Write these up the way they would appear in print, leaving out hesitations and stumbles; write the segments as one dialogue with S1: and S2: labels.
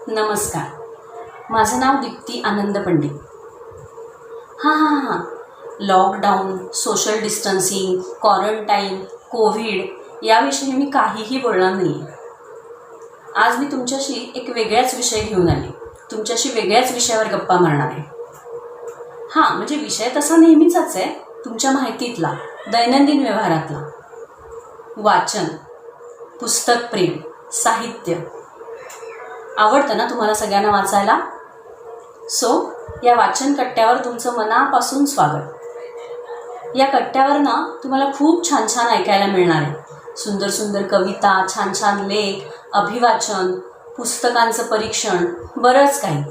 S1: नमस्कार. माझं नाव दीप्ती आनंद पंडित. हां. Lockdown, social distancing, quarantine, Covid याविषयी मी काहीही बोलणार नाही. आज मी तुमच्याशी एक वेगळ्याच विषय घेऊन आले. तुमच्याशी वेगळ्याच विषयावर गप्पा मारणार आहे. म्हणजे विषय तसा नेहमीचाच आहे, तुमच्या माहितीतला, दैनंदिन व्यवहारातला. वाचन, पुस्तक प्रेम, साहित्य आवडतं ना तुम्हाला सगळ्यांना वाचायला? या वाचन कट्ट्यावर तुमचं मनापासून स्वागत. या कट्ट्यावर ना तुम्हाला खूप छान छान ऐकायला मिळणार आहे. सुंदर सुंदर कविता, छान छान लेख, अभिवाचन, पुस्तकांचं परीक्षण, बरंच काही.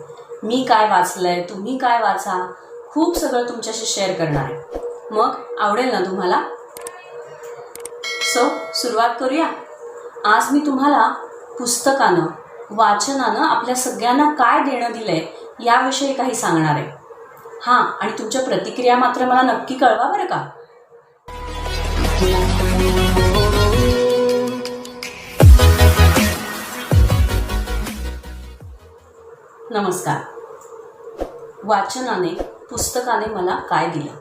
S1: मी काय वाचलंय, तुम्ही काय वाचा, खूप सगळं तुमच्याशी शेअर करणार आहे. मग आवडेल ना तुम्हाला? सुरुवात करूया. आज मी तुम्हाला पुस्तकानं, वाचनानं आपल्या सगळ्यांना काय देणं दिलंय याविषयी काही सांगणार आहे. आणि तुमच्या प्रतिक्रिया मात्र मला नक्की कळवा बरं का. नमस्कार. वाचनाने, पुस्तकाने मला काय दिलं.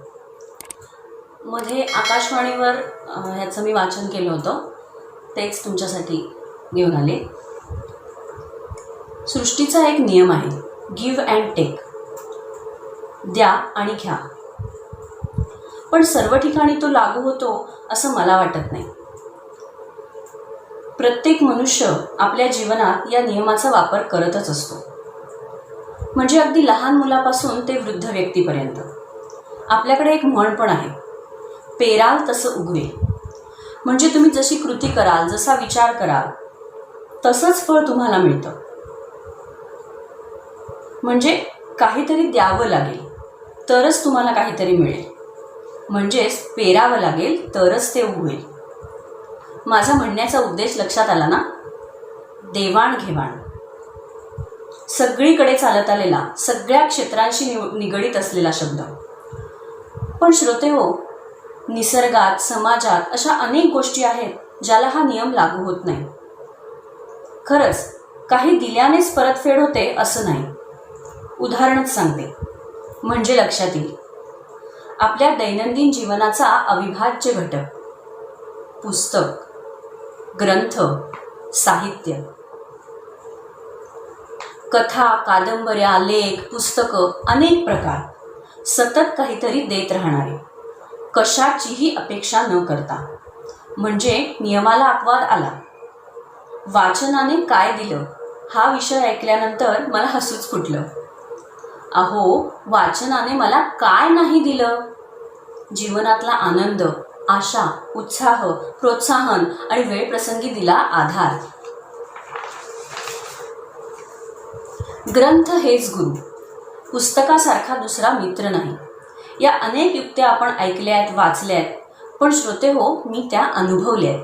S1: मध्ये आकाशवाणीवर ह्याचं मी वाचन केलं होतं, तेच तुमच्यासाठी घेऊन आले. सृष्टीचा एक नियम आहे, गिव्ह अँड टेक, द्या आणि घ्या. पण सर्व ठिकाणी तो लागू होतो असं मला वाटत नाही. प्रत्येक मनुष्य आपल्या जीवनात या नियमाचा वापर करतच असतो. म्हणजे अगदी लहान मुलापासून ते वृद्ध व्यक्तीपर्यंत. आपल्याकडे एक म्हण पण आहे, पेराल तसं उगवेल. म्हणजे तुम्ही जशी कृती कराल, जसा विचार कराल, तसंच फळ तुम्हाला मिळतं. म्हणजे काहीतरी द्यावं लागेल तरच तुम्हाला काहीतरी मिळेल. म्हणजेच पेरावं लागेल तरच ते उगवेल. माझा म्हणण्याचा उद्देश लक्षात आला ना? देवाणघेवाण, सगळीकडे चालत आलेला, सगळ्या क्षेत्रांशी निगडीत असलेला शब्द. पण श्रोतेहो, निसर्गात, समाजात अशा अनेक गोष्टी आहेत ज्याला हा नियम लागू होत नाही. खरंच काही दिल्यानेच परतफेड होते असं नाही. उदाहरणच सांगते, म्हणजे लक्षात येईल. आपल्या दैनंदिन जीवनाचा अविभाज्य घटक पुस्तक, ग्रंथ, साहित्य, कथा, कादंबऱ्या, लेख, पुस्तकं, अनेक प्रकार, सतत काहीतरी देत राहणारे, कशाचीही अपेक्षा न करता. म्हणजे नियमाला अपवाद आला. वाचनाने काय दिलं हा विषय ऐकल्यानंतर मला हसूच फुटलं. वाचनाने मला काय नाही दिलं? जीवनातला आनंद, आशा, उत्साह, प्रोत्साहन आणि वेळप्रसंगी दिला आधार. ग्रंथ हेच गुरु, पुस्तकासारखा दुसरा मित्र नाही. या अनेक युक्त्या आपण ऐकल्यात, वाचल्यात, पण श्रोते हो, मी त्या अनुभवल्यात.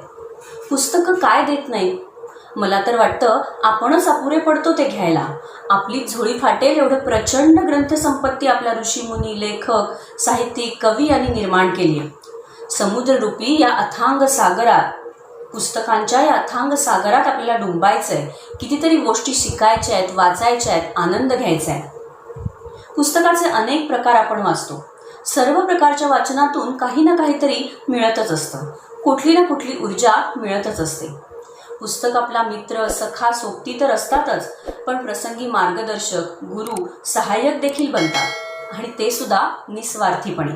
S1: पुस्तकं काय देत नाही? मला तर वाटतं आपणच अपुरे पडतो ते घ्यायला. आपली झोळी फाटेल एवढं प्रचंड ग्रंथसंपत्ती आपल्या ऋषीमुनी, लेखक, साहित्यिक, कवी यांनी निर्माण केली आहे. समुद्ररूपी या अथांग सागरात, पुस्तकांच्या या अथांग सागरात आपल्याला डुंबायचं आहे. कितीतरी गोष्टी शिकायच्या आहेत, वाचायच्या आहेत, आनंद घ्यायचा आहे. पुस्तकाचे अनेक प्रकार आपण वाचतो. सर्व प्रकारच्या वाचनातून काही ना काहीतरी मिळतच असतं. कुठली ना कुठली ऊर्जा मिळतच असते. पुस्तक आपला मित्र, सखा, सोबती तर असतातच, पण प्रसंगी मार्गदर्शक, गुरु, सहाय्यक देखील बनतात. आणि ते सुद्धा निस्वार्थीपणे.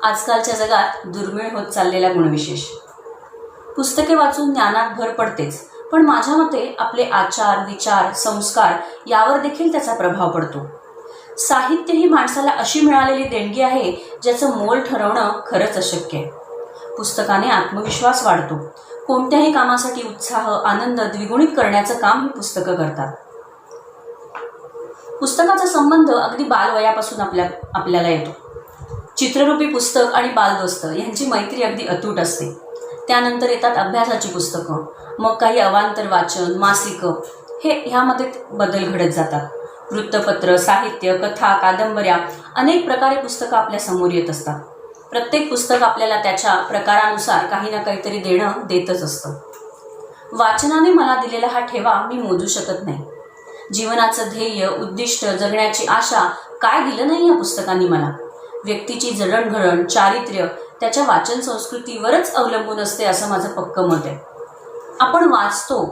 S1: आजकालच्या जगात दुर्मिळ होत चाललेला गुणविशेष. पुस्तके वाचून ज्ञानात भर पडतेच, पण माझ्या मते आपले आचार, विचार, संस्कार यावर देखील त्याचा प्रभाव पडतो. साहित्य ही माणसाला अशी मिळालेली देणगी आहे ज्याचं मोल ठरवणं खरंच अशक्य आहे. पुस्तकाने आत्मविश्वास वाढतो. कोणत्याही कामासाठी उत्साह, आनंद द्विगुणित करण्याचं काम ही पुस्तकं करतात. पुस्तकाचा संबंध अगदी बालवयापासून आपल्याला येतो. चित्ररूपी पुस्तक आणि बालदोस्त यांची मैत्री अगदी अतूट असते. त्यानंतर येतात अभ्यासाची पुस्तकं, मग काही अवांतर वाचन, मासिकं, ह्यामध्ये बदल घडत जातात. वृत्तपत्र, साहित्य, कथा, कादंबऱ्या, अनेक प्रकारे पुस्तकं आपल्या समोर येत असतात. प्रत्येक पुस्तक आपल्याला त्याच्या प्रकारानुसार काही ना काहीतरी देतच असतं. वाचनाने मला दिलेला हा ठेवा मी मोजू शकत नाही. जीवनाचं ध्येय, उद्दिष्ट, जगण्याची आशा काय दिलं नाही या पुस्तकांनी मला. व्यक्तीची जडणघडण, चारित्र्य त्याच्या वाचन संस्कृतीवरच अवलंबून असते असं माझं पक्कं मत आहे. आपण वाचतो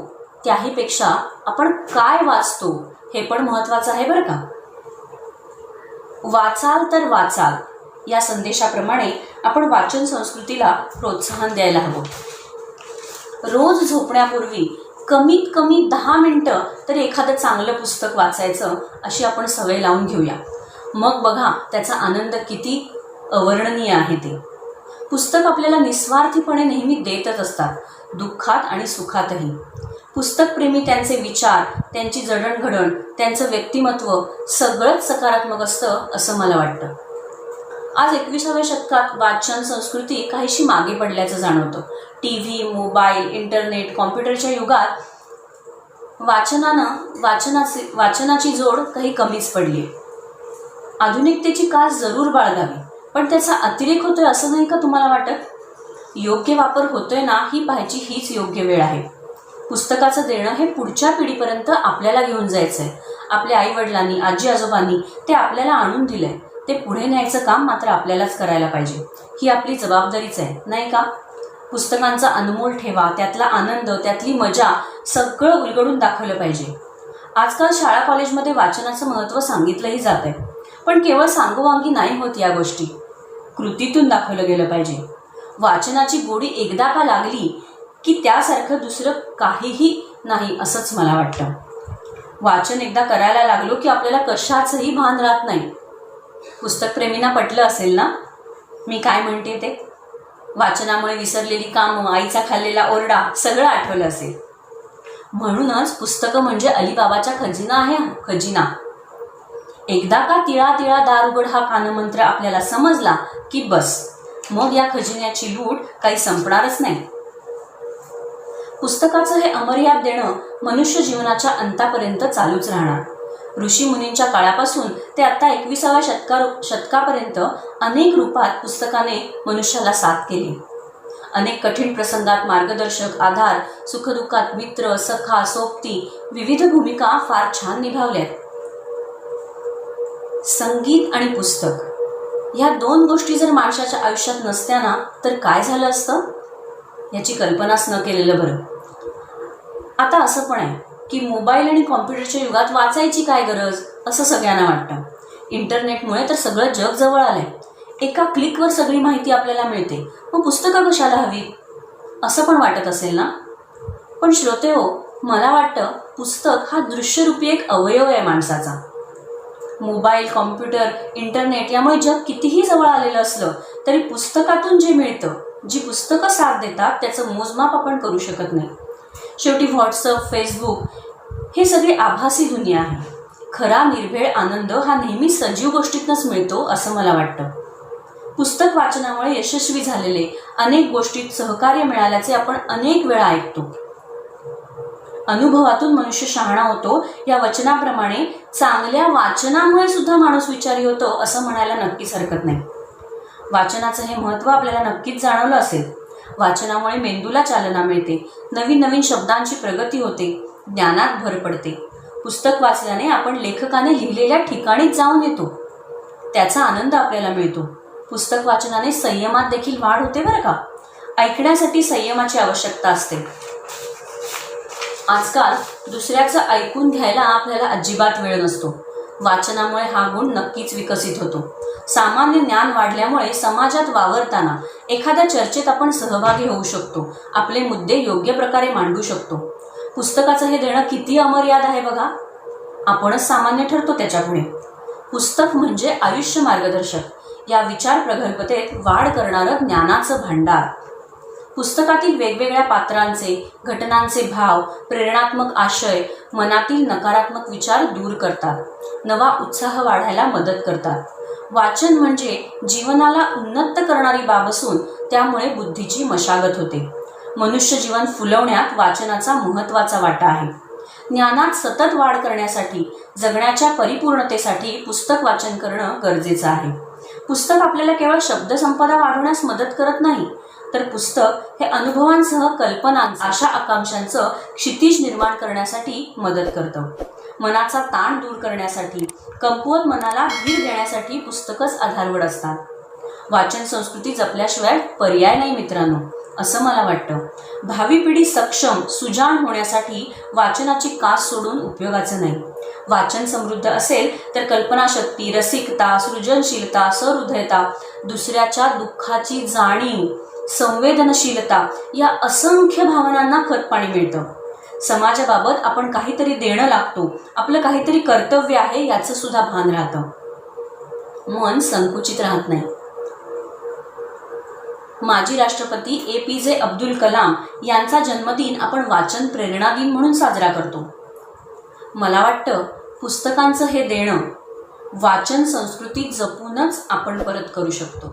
S1: त्याहीपेक्षा आपण काय वाचतो हे पण महत्त्वाचं आहे बरं का. वाचाल तर वाचाल या संदेशाप्रमाणे आपण वाचन संस्कृतीला प्रोत्साहन द्यायला हवं. रोज झोपण्यापूर्वी कमीत कमी 10 मिनिटं तरी एखादं चांगलं पुस्तक वाचायचं अशी आपण सवय लावून घेऊया. मग बघा त्याचा आनंद किती अवर्णनीय आहे ते. पुस्तक आपल्याला निस्वार्थीपणे नेहमी देतच असतात, दुःखात आणि सुखातही. पुस्तकप्रेमी त्यांचे विचार, त्यांची जडणघडण, त्यांचं व्यक्तिमत्व सगळंच सकारात्मक असतं असं मला वाटतं. आज 21व्या शतकात वाचन संस्कृती काहीशी मागे पडल्याचं जाणवतं. TV, मोबाईल, इंटरनेट, कॉम्प्युटरच्या युगात वाचनाची जोड काही कमीच पडली आहे. आधुनिकतेची कास जरूर बाळगावी, पण त्याचा अतिरेक होतोय असं नाही का तुम्हाला वाटत? योग्य वापर होतोय ना ही पाहायची हीच योग्य वेळ आहे. पुस्तकाचं देणं हे पुढच्या पिढीपर्यंत आपल्याला घेऊन जायचं आहे. आपल्या आईवडिलांनी, आजी आजोबांनी ते आपल्याला आणून दिलंय, ते पुढे न्यायचं काम मात्र आपल्यालाच करायला पाहिजे. ही आपली जबाबदारीच आहे, नाही का? पुस्तकांचा अनमोल ठेवा, त्यातला आनंद, त्यातली मजा सगळं उलगडून दाखवलं पाहिजे. आजकाल शाळा कॉलेजमध्ये वाचनाचं महत्त्व सांगितलंही जात आहे, पण केवळ सांगोवांगी नाही होत या गोष्टी, कृतीतून दाखवलं गेलं पाहिजे. वाचनाची गोडी एकदा का लागली की त्यासारखं दुसरं काहीही नाही असंच मला वाटतं. वाचन एकदा करायला लागलो की आपल्याला कशाचंही भान राहत नाही. पुस्तकप्रेमींना पटलं असेल ना मी काय म्हणते ते? वाचनामुळे विसरलेली कामं, आईचा खाल्लेला ओरडा सगळं आठवलं असेल. म्हणूनच पुस्तकं म्हणजे अलीबाबाचा खजिना आहे. खजिना. एकदा का तिळा तिळा दार उघड हा कानमंत्र आपल्याला समजला की बस, मग या खजिन्याची लूट काही संपणारच नाही. पुस्तकाचं हे अमर्याद देणं मनुष्य जीवनाच्या अंतापर्यंत चालूच राहणार. ऋषीमुनींच्या काळापासून ते आता 21व्या शतकापर्यंत अनेक रूपात पुस्तकाने मनुष्याला साथ केली. अनेक कठीण प्रसंगात मार्गदर्शक, आधार, सुखदुःखात मित्र, सखा, सोबती, विविध भूमिका फार छान निभावल्यात. संगीत आणि पुस्तक ह्या 2 गोष्टी जर माणसाच्या आयुष्यात नसत्या ना तर काय झालं असतं याची कल्पनाच न केलेलं बरं. आता असं पण आहे की मोबाईल आणि कॉम्प्युटरच्या युगात वाचायची काय गरज असं सगळ्यांना वाटतं. इंटरनेटमुळे तर सगळं जग जवळ आलंय. एका क्लिकवर सगळी माहिती आपल्याला मिळते, मग पुस्तकं कशाला हवी असं पण वाटत असेल ना. पण श्रोते हो, मला वाटतं पुस्तक हा दृश्यरूपी एक अवयव आहे माणसाचा. मोबाईल, कॉम्प्युटर, इंटरनेट यामुळे जग कितीही जवळ आलेलं असलं तरी पुस्तकातून जे मिळतं, जी पुस्तकं साथ देतात त्याचं मोजमाप आपण करू शकत नाही. शेवटी व्हॉट्सअप, फेसबुक हे सगळे आभासी दुनिया आहे. खरा निर्भेळ आनंद हा नेहमी सजीव गोष्टीतनंच मिळतो असं मला वाटतं. पुस्तक वाचनामुळे यशस्वी झालेले अनेक गोष्टीत सहकार्य मिळाल्याचे आपण अनेक वेळा ऐकतो. अनुभवातून मनुष्य शहाणा होतो या वचनाप्रमाणे चांगल्या वाचनामुळे सुद्धा माणूस विचारी होतो असं म्हणायला नक्कीच हरकत नाही. वाचनाचं हे महत्त्व आपल्याला नक्कीच जाणवलं असेल. वाचनामुळे मेंदूला चालना मिळते, नवीन नवीन शब्दांची प्रगती होते, ज्ञानात भर पडते. पुस्तक वाचल्याने आपण लेखकाने लिहिलेल्या ठिकाणीच जाऊन येतो, त्याचा आनंद आपल्याला मिळतो. पुस्तक वाचनाने संयमात देखील वाढ होते बरं का. ऐकण्यासाठी संयमाची आवश्यकता असते. आजकाल दुसऱ्याचं ऐकून घ्यायला आपल्याला अजिबात वेळ नसतो. वाचनामुळे हा गुण नक्कीच विकसित होतो. सामान्य ज्ञान वाढल्यामुळे समाजात वावरताना एखाद्या चर्चेत आपण सहभागी होऊ शकतो, आपले मुद्दे योग्य प्रकारे मांडू शकतो. पुस्तकाचं हे देणं किती अमर्याद आहे बघा. आपणच सामान्य ठरतो त्याच्यापुढे. पुस्तक म्हणजे आयुष्य मार्गदर्शक, या विचार प्रगल्भतेत वाढ करणारं ज्ञानाचं भांडार. पुस्तकातील वेगवेगळ्या पात्रांचे, घटनांचे भाव, प्रेरणात्मक आशय मनातील नकारात्मक विचार दूर करतात, नवा उत्साह वाढायला मदत करतात. वाचन म्हणजे जीवनाला उन्नत करणारी बाब असून त्यामुळे बुद्धीची मशागत होते. मनुष्य जीवन फुलवण्यात वाचनाचा महत्त्वाचा वाटा आहे. ज्ञानात सतत वाढ करण्यासाठी, जगण्याच्या परिपूर्णतेसाठी पुस्तक वाचन करणं गरजेचं आहे. पुस्तक आपल्याला केवळ शब्दसंपदा वाढवण्यास मदत करत नाही, तर पुस्तक हे अनुभवांसह कल्पनांचं, आशा आकांक्षांचं क्षितिज निर्माण करण्यासाठी मदत करतं. मनाचा ताण दूर करण्यासाठी, कमकुवत मनाला धीर देण्यासाठी पुस्तकच आधारवड असतात. वाचन संस्कृती जपल्याशिवाय पर्याय नाही मित्रांनो, असं मला वाटतं. भावी पिढी सक्षम, सुजाण होण्यासाठी वाचनाची कास सोडून उपयोगाचं नाही. वाचन समृद्ध असेल तर कल्पनाशक्ती, रसिकता, सृजनशीलता, सहृदयता, दुसऱ्याच्या दुःखाची जाणीव, संवेदनशीलता या असंख्य भावनांना खतपाणी मिळतं. समाजाबाबत आपण काहीतरी देणं लागतो, आपलं काहीतरी कर्तव्य आहे याचं सुद्धा भान राहतं. मन संकुचित राहत नाही. माजी राष्ट्रपती APJ अब्दुल कलाम यांचा जन्मदिन आपण वाचन प्रेरणा दिन म्हणून साजरा करतो. मला वाटतं पुस्तकांचं हे देणं वाचन संस्कृती जपूनच आपण परत करू शकतो.